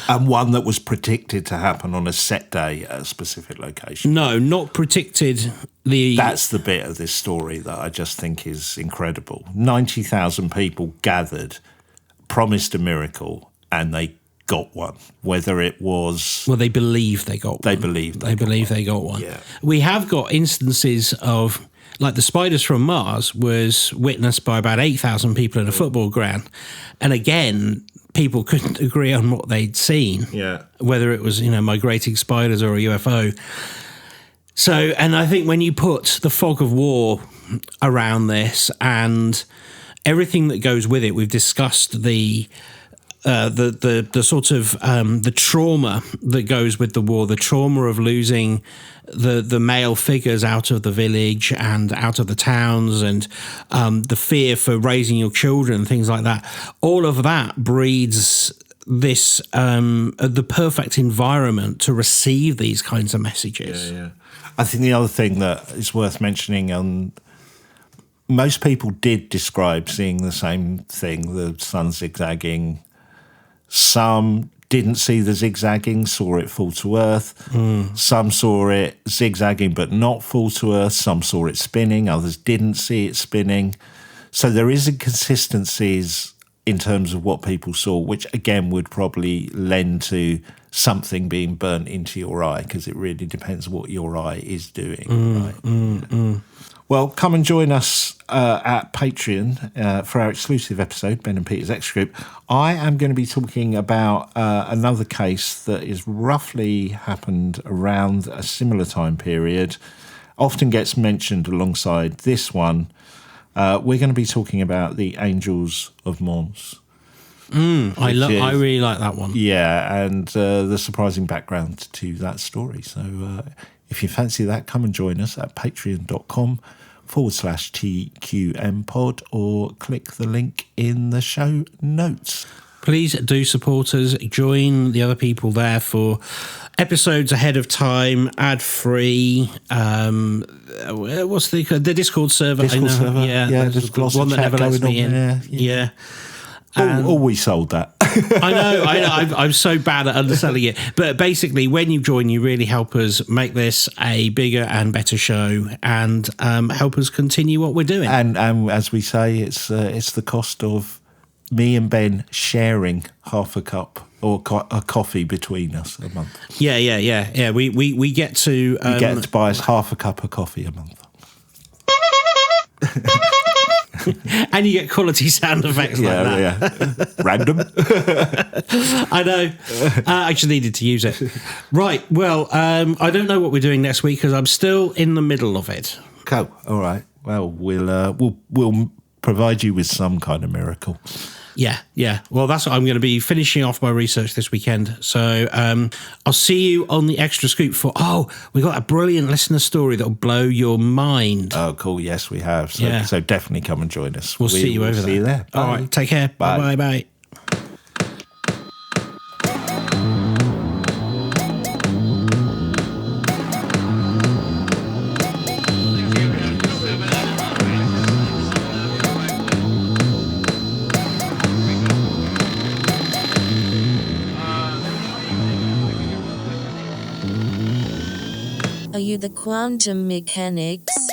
And one that was predicted to happen on a set day at a specific location. No, not predicted. That's the bit of this story that I just think is incredible. 90,000 people gathered, promised a miracle, and they got one. Whether it was... Well, they believe they got one. They believe they got one. Yeah. We have got instances of... Like the spiders from Mars was witnessed by about 8,000 people in a football ground. And again, people couldn't agree on what they'd seen. Yeah. Whether it was, migrating spiders or a UFO. So, and I think when you put the fog of war around this and everything that goes with it, we've discussed the sort of the trauma that goes with the war, the trauma of losing the male figures out of the village and out of the towns, and the fear for raising your children, things like that. All of that breeds this the perfect environment to receive these kinds of messages. Yeah. I think the other thing that is worth mentioning, most people did describe seeing the same thing, the sun zigzagging. Some didn't see the zigzagging, saw it fall to earth. Some saw it zigzagging but not fall to earth. Some saw it spinning. Others didn't see it spinning. So there is inconsistencies in terms of what people saw, which again would probably lend to something being burnt into your eye, because it really depends what your eye is doing. Well, come and join us at Patreon for our exclusive episode, Ben and Peter's X Group. I am going to be talking about another case that is roughly happened around a similar time period, often gets mentioned alongside this one. We're going to be talking about the Angels of Mons. I really like that one. Yeah, and the surprising background to that story. So if you fancy that, come and join us at patreon.com/TQM pod, or click the link in the show notes. Please do support us. Join the other people there for episodes ahead of time, ad-free. What's the Discord server? Discord server? Yeah, there's lots one of that chat never lets going me on in. there. Yeah. We sold that. I know. I'm so bad at underselling it. But basically, when you join, you really help us make this a bigger and better show, and help us continue what we're doing. And as we say, it's the cost of me and Ben sharing half a cup or a coffee between us a month. Yeah. We get to... You get to buy us half a cup of coffee a month. And you get quality sound effects like that. Yeah. Random. I know. I just needed to use it. Right. Well, I don't know what we're doing next week because I'm still in the middle of it. Cool. All right. Well, we'll provide you with some kind of miracle. Yeah. Well, that's what I'm going to be finishing off my research this weekend. So I'll see you on the Extra Scoop for... Oh, we got a brilliant listener story that'll blow your mind. Oh, cool. Yes, we have. So definitely come and join us. We'll see you over there. See you there. All right. Take care. Bye. Bye. Are you the quantum mechanics?